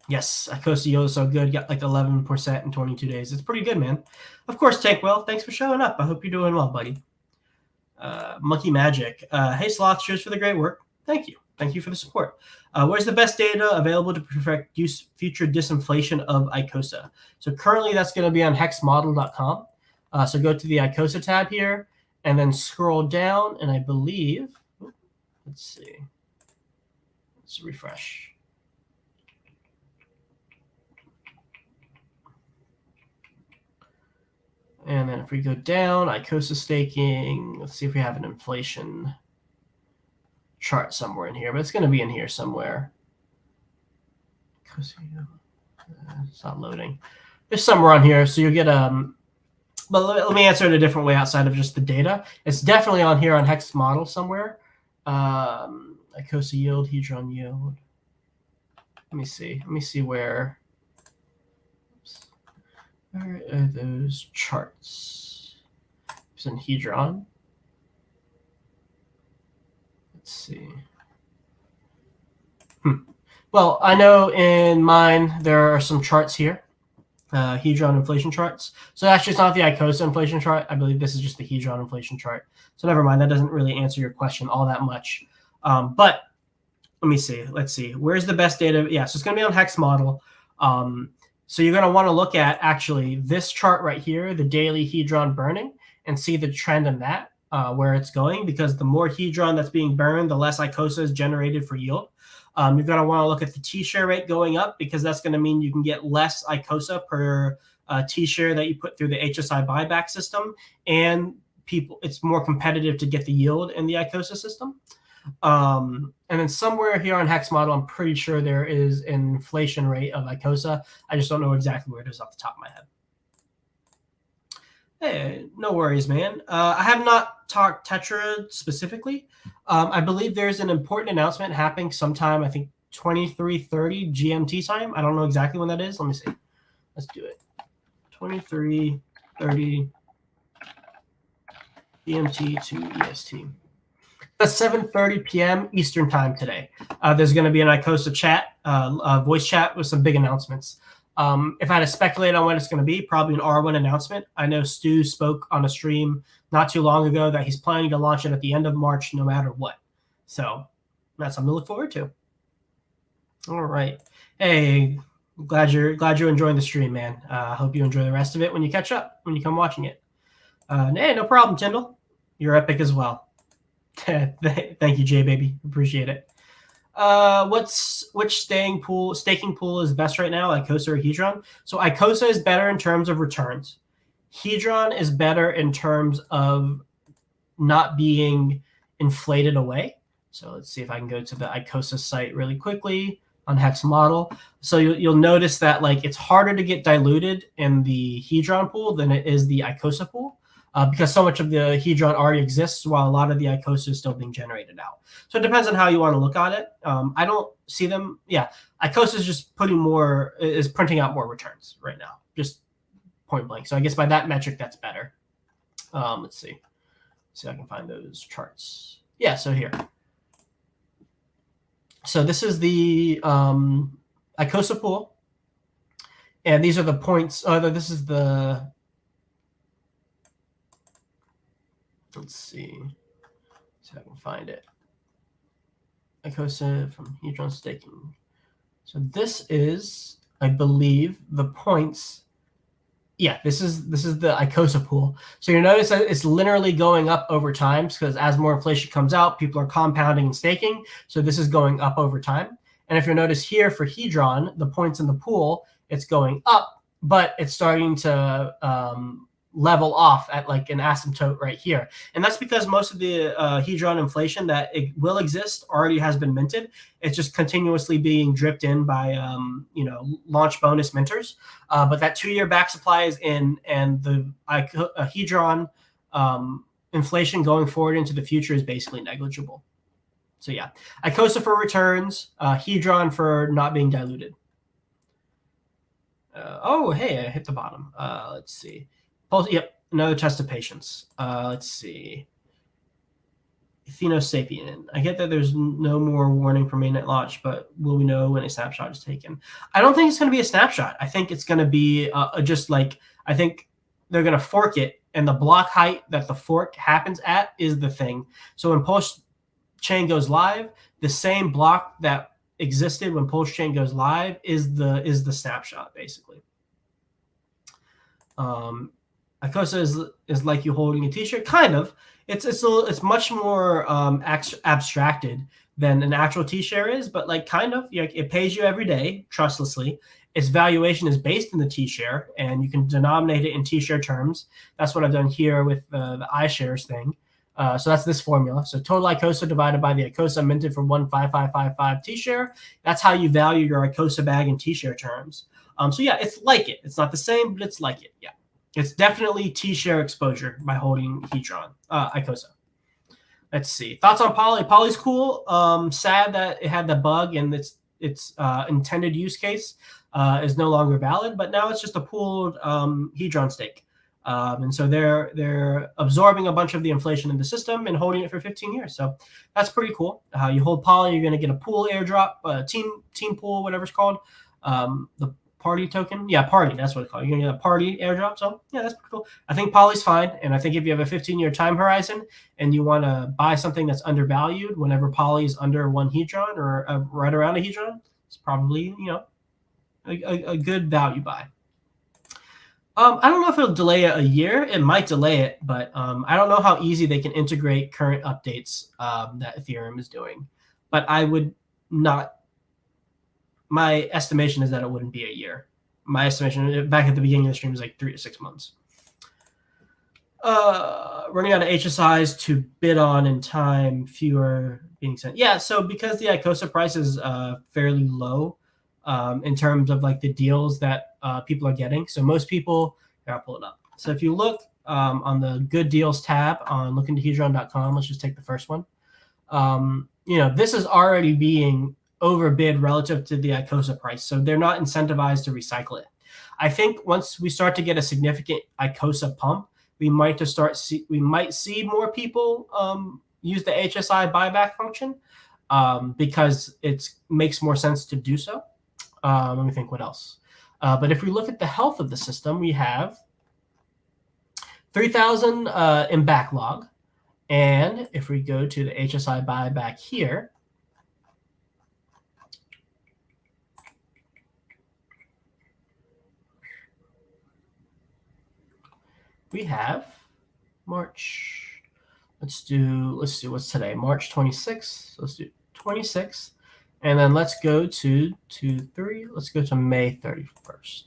Yes, Icosa yield is so good. Got like 11% in 22 days. It's pretty good, man. Of course, Tankwell, thanks for showing up. I hope you're doing well, buddy. Monkey Magic. Hey, Sloth, cheers for the great work. Thank you. Thank you for the support. Where's the best data available to perfect future disinflation of Icosa? So currently that's going to be on hexmodel.com. So go to the Icosa tab here and then scroll down. And I believe, let's see, let's refresh. And then if we go down, Icosa staking, let's see if we have an inflation chart somewhere in here, but it's going to be in here somewhere. It's not loading. There's somewhere on here. So you'll get but let me answer it a different way outside of just the data. It's definitely on here on Hex model somewhere. Icosa yield, Hedron yield. Let me see where. Where are those charts? It's in Hedron. Let's see. Well, I know in mine there are some charts here. Hedron inflation charts. So actually, it's not the Icosa inflation chart. I believe this is just the Hedron inflation chart. So never mind. That doesn't really answer your question all that much. But let me see. Let's see. Where's the best data? Yeah, so it's going to be on Hex model. So you're going to want to look at actually this chart right here, the daily Hedron burning, and see the trend in that, where it's going, because the more Hedron that's being burned, the less Icosa is generated for yield. You're going to want to look at the T-share rate going up, because that's going to mean you can get less Icosa per T-share that you put through the HSI buyback system, and it's more competitive to get the yield in the Icosa system. And then somewhere here on Hex model, I'm pretty sure there is an inflation rate of Icosa. I just don't know exactly where it is off the top of my head. Hey, no worries, man. I have not talked Tetra specifically. I believe there's an important announcement happening sometime, I think 23:30 GMT time. I don't know exactly when that is. Let me see. Let's do it. 23:30 GMT to EST. That's 7:30 p.m. Eastern time today. There's going to be an Icosa chat, voice chat with some big announcements. If I had to speculate on what it's going to be, probably an R1 announcement. I know Stu spoke on a stream not too long ago that he's planning to launch it at the end of March, no matter what. So that's something to look forward to. All right. Hey, glad you're enjoying the stream, man. I hope you enjoy the rest of it when you catch up, when you come watching it. Hey, no problem, Tyndall. You're epic as well. Thank you, Jay baby. Appreciate it. Which staking pool is best right now, Icosa or Hedron? So Icosa is better in terms of returns. Hedron is better in terms of not being inflated away. So let's see if I can go to the Icosa site really quickly on Hex model. So you'll notice that like it's harder to get diluted in the Hedron pool than it is the Icosa pool. Because so much of the Hedron already exists while a lot of the Icosa is still being generated out. So it depends on how you want to look at it. I don't see them. Yeah, Icosa is just printing out more returns right now, just point blank. So I guess by that metric, that's better. Let's see. See if I can find those charts. Yeah, so here. So this is the Icosa pool. And these are the points. This is the... Let's see if I can find it. Icosa from Hedron staking. So this is, I believe, the points. Yeah, this is the Icosa pool. So you notice that it's literally going up over time, because as more inflation comes out, people are compounding and staking. So this is going up over time. And if you notice here for Hedron, the points in the pool, it's going up, but it's starting to level off at like an asymptote right here. And that's because most of the Hedron inflation that it will exist already has been minted. It's just continuously being dripped in by, launch bonus minters. But that 2-year back supply is in, and the Hedron inflation going forward into the future is basically negligible. So yeah, Icosa for returns, Hedron for not being diluted. Hey, I hit the bottom. Let's see. Yep, another test of patience. Let's see. Sapien. I get that there's no more warning for mainnet launch, but will we know when a snapshot is taken? I don't think it's going to be a snapshot. I think it's going to be I think they're going to fork it, and the block height that the fork happens at is the thing. So when PulseChain goes live, the same block that existed when PulseChain goes live is the snapshot, basically. Icosa is like you holding a T-shirt, kind of. It's much more abstracted than an actual T-share is, but like kind of. It pays you every day trustlessly. Its valuation is based in the T-share, and you can denominate it in T-share terms. That's what I've done here with the iShares thing. So that's this formula. So total Icosa divided by the Icosa minted for 15555 T-share. That's how you value your Icosa bag in T-share terms. So yeah, it's like it. It's not the same, but it's like it. Yeah. It's definitely T-share exposure by holding Hedron, Icosa. Let's see. Thoughts on Poly? Poly's cool. Sad that it had the bug and its intended use case is no longer valid, but now it's just a pooled Hedron stake. And so they're absorbing a bunch of the inflation in the system and holding it for 15 years. So that's pretty cool. You hold Poly, you're going to get a pool airdrop, team pool, whatever it's called. The party token. Yeah, party. That's what it's called. You're gonna get a party airdrop. So yeah, that's pretty cool. I think poly's fine, and I think if you have a 15-year time horizon and you want to buy something that's undervalued, whenever poly is under 1 hedron or right around a hedron, it's probably a good value buy. I don't know if it'll delay it a year. It might delay it, but I don't know how easy they can integrate current updates that Ethereum is doing. But I would not. My estimation is that it wouldn't be a year. My estimation back at the beginning of the stream was like 3 to 6 months. Running out of HSIs to bid on in time, fewer being sent. Yeah, so because the Icosa price is fairly low in terms of like the deals that people are getting. So most people, here, I'll pull it up. So if you look on the good deals tab on lookintahedron.com, let's just take the first one. This is already being overbid relative to the Icosa price. So they're not incentivized to recycle it. I think once we start to get a significant Icosa pump, we might see more people use the HSI buyback function because it makes more sense to do so. Let me think what else. But if we look at the health of the system, we have 3,000 in backlog. And if we go to the HSI buyback here, we have March. Let's do what's today? March 26th. Let's do 26th. And then let's go to let's go to May 31st.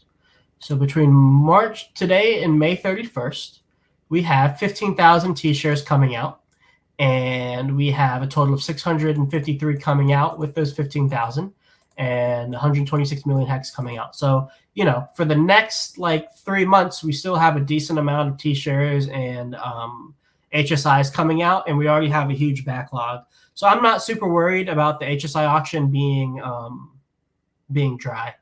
So between March today and May 31st, we have 15,000 T-shares coming out. And we have a total of 653 coming out with those 15,000 and 126 million hex coming out. So, for the next like 3 months, we still have a decent amount of T-shares and HSIs coming out, and we already have a huge backlog. So I'm not super worried about the HSI auction being dry.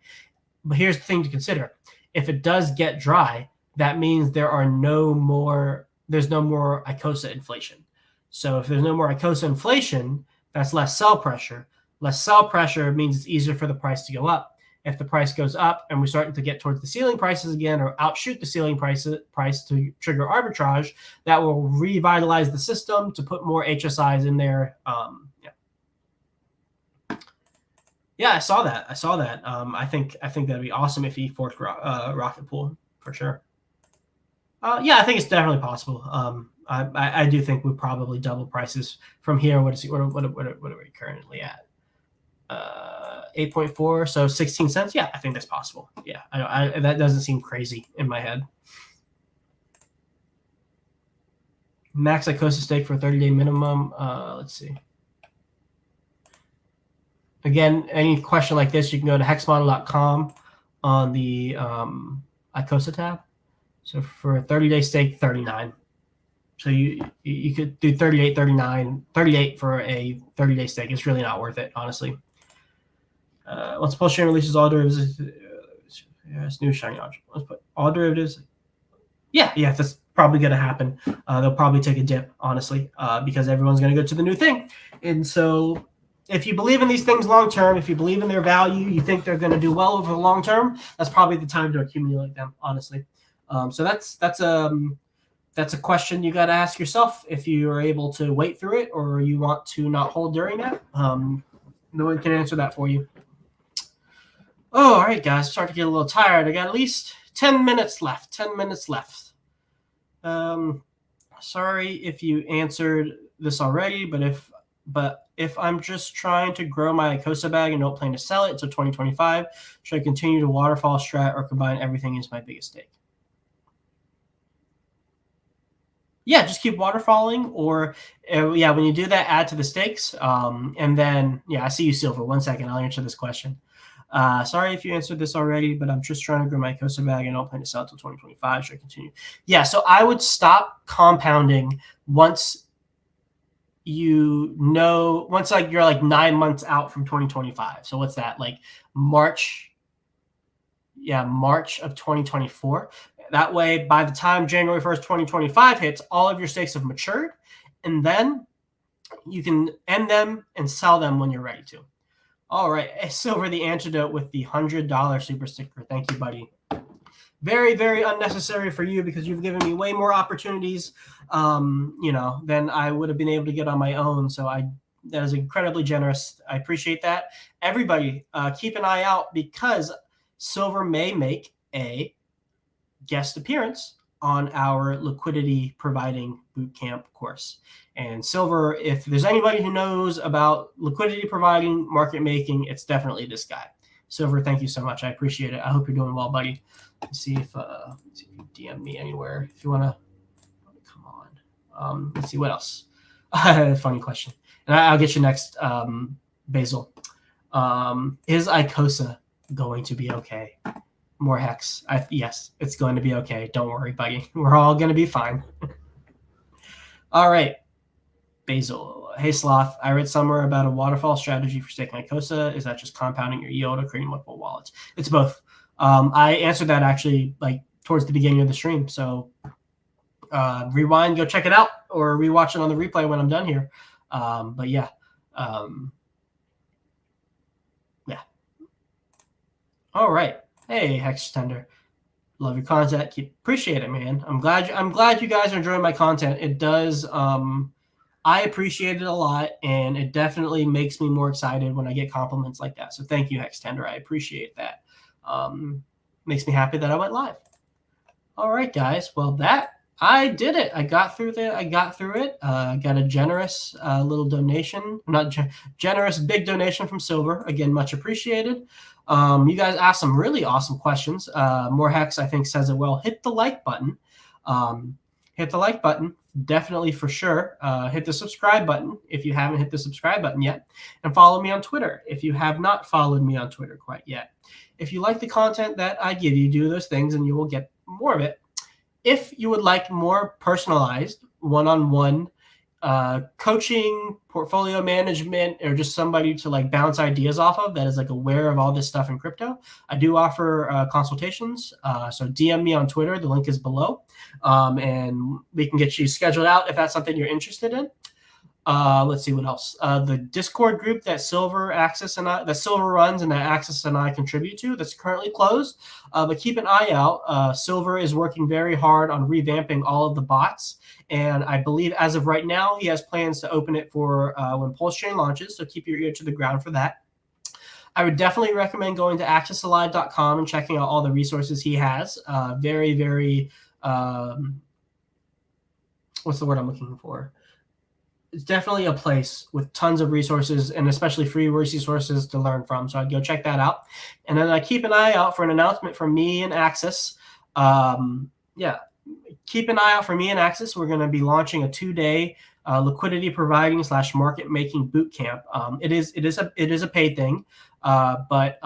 But here's the thing to consider. If it does get dry, that means there's no more Icosa inflation. So if there's no more Icosa inflation, that's less sell pressure. Less sell pressure means it's easier for the price to go up. If the price goes up and we're starting to get towards the ceiling prices again or outshoot the ceiling price to trigger arbitrage, that will revitalize the system to put more HSIs in there. Yeah, I saw that. I think that'd be awesome if he forked Rocket Pool for sure. Yeah, I think it's definitely possible. I do think we probably double prices from here. What are we currently at? 8.4, so 16 cents. Yeah, I think that's possible. Yeah, that doesn't seem crazy in my head. Max Icosa stake for a 30-day minimum. Let's see. Again, any question like this, you can go to hexmodel.com on the Icosa tab. So for a 30-day stake, 39. So you could do 38, 39, 38 for a 30-day stake. It's really not worth it, honestly. Once PulseChain releases all derivatives, it's new shiny object. Let's put all derivatives. Yeah, that's probably going to happen. They'll probably take a dip, honestly, because everyone's going to go to the new thing. And so if you believe in these things long term, if you believe in their value, you think they're going to do well over the long term, that's probably the time to accumulate them, honestly. So that's a question you got to ask yourself if you are able to wait through it or you want to not hold during that. No one can answer that for you. Oh, all right, guys. I'm starting to get a little tired. I got at least 10 minutes left. 10 minutes left. Sorry if you answered this already, but if I'm just trying to grow my Icosa bag and don't plan to sell it until 2025, should I continue to waterfall strat or combine everything into my biggest stake? Yeah, just keep waterfalling, or when you do that, add to the stakes. And then, I see you, Silver. 1 second, I'll answer this question. Sorry if you answered this already, but I'm just trying to grow my Icosa bag and don't plan to sell until 2025. Should I continue? Yeah, so I would stop compounding once you're like 9 months out from 2025. So what's that, like March? Yeah, March of 2024. That way, by the time January 1st, 2025 hits, all of your stakes have matured, and then you can end them and sell them when you're ready to. All right. Silver the Antidote with the $100 super sticker. Thank you, buddy. Very, very unnecessary for you because you've given me way more opportunities, than I would have been able to get on my own. So that is incredibly generous. I appreciate that. Everybody, keep an eye out because Silver may make a guest appearance on our liquidity providing bootcamp course. And Silver, if there's anybody who knows about liquidity providing, market making, it's definitely this guy. Silver, thank you so much. I appreciate it. I hope you're doing well, buddy. Let's see if you DM me anywhere if you want to. Come on. Let's see what else. Funny question. And I'll get you next, Basil. Is Icosa going to be okay? More hex. Yes, it's going to be okay. Don't worry, buddy. We're all going to be fine. All right. Basil. Hey, Sloth. I read somewhere about a waterfall strategy for staking Icosa. Is that just compounding your yield or creating multiple wallets? It's both. I answered that actually like towards the beginning of the stream. So rewind, go check it out, or rewatch it on the replay when I'm done here. But yeah. Yeah. All right. Hey, Hex Tender. Love your content. Appreciate it, man. I'm glad you guys are enjoying my content. It does. I appreciate it a lot, and it definitely makes me more excited when I get compliments like that. So thank you, Hex Tender. I appreciate that. Makes me happy that I went live. All right, guys. Well, I did it. I got through it. I got a generous little donation, generous big donation from Silver. Again, much appreciated. You guys asked some really awesome questions. More Hex, I think, says it well. Hit the like button. Hit the like button, definitely for sure. Hit the subscribe button if you haven't hit the subscribe button yet. And follow me on Twitter if you have not followed me on Twitter quite yet. If you like the content that I give you, do those things and you will get more of it. If you would like more personalized one-on-one coaching, portfolio management, or just somebody to like bounce ideas off of that is like aware of all this stuff in crypto, I do offer consultations. So DM me on Twitter. The link is below. And we can get you scheduled out if that's something you're interested in. Let's see what else. The Discord group that Silver runs and that Access and I contribute to, that's currently closed. But keep an eye out. Silver is working very hard on revamping all of the bots, and I believe as of right now, he has plans to open it for when PulseChain launches. So keep your ear to the ground for that. I would definitely recommend going to accessalive.com and checking out all the resources he has. Very, very. What's the word I'm looking for? It's definitely a place with tons of resources and especially free resources to learn from. So I'd go check that out. And then I keep an eye out for an announcement from me and Access. Keep an eye out for me and Access. We're going to be launching a 2-day liquidity providing / market making boot camp. It is a paid thing. But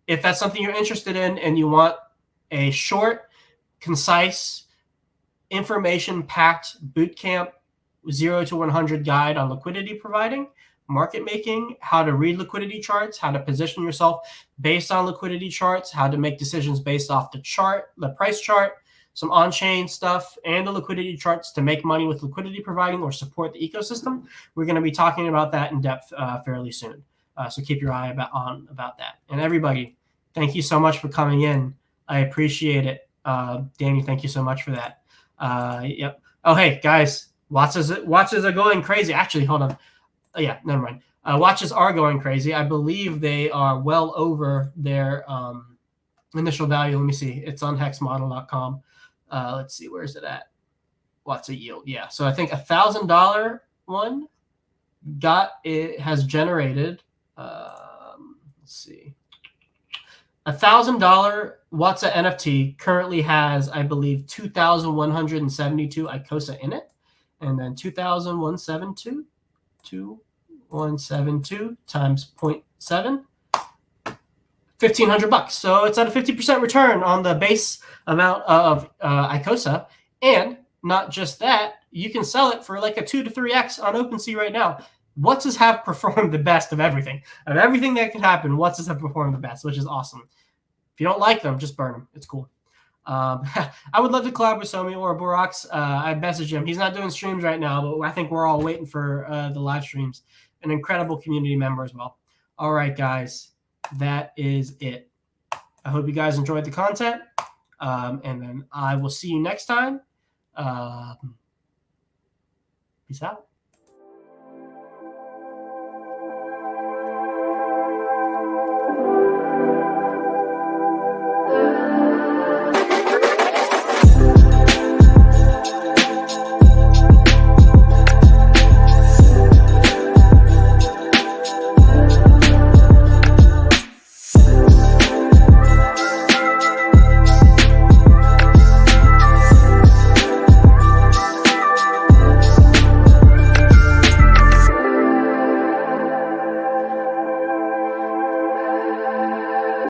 if that's something you're interested in and you want a short, concise, information-packed boot camp, 0 to 100 guide on liquidity providing, market making, how to read liquidity charts, how to position yourself based on liquidity charts, how to make decisions based off the price chart, some on-chain stuff, and the liquidity charts to make money with liquidity providing or support the ecosystem. We're going to be talking about that in depth fairly soon. So keep your eye about that. And everybody, thank you so much for coming in. I appreciate it. Danny, thank you so much for that. Yep. Oh, hey, guys. Watches are going crazy. Actually, hold on. Oh, yeah, never mind. Watches are going crazy. I believe they are well over their initial value. Let me see. It's on hexmodel.com. Let's see. Where is it at? What's a yield? Yeah. So I think $1,000 one has generated. Let's see. $1,000 Watsa NFT currently has, I believe, 2,172 Icosa in it. And then 2,172 times 0.7, $1,500. So it's at a 50% return on the base amount of Icosa. And not just that, you can sell it for like a 2 to 3x on OpenSea right now. Watsas have performed the best of everything. Of everything that can happen, Watsas have performed the best, which is awesome. If you don't like them, just burn them. It's cool. I would love to collab with Somi or Borax. I messaged him. He's not doing streams right now, but I think we're all waiting for the live streams. an incredible community member as well. All right, guys, that is it. I hope you guys enjoyed the content, and then I will see you next time. Peace out.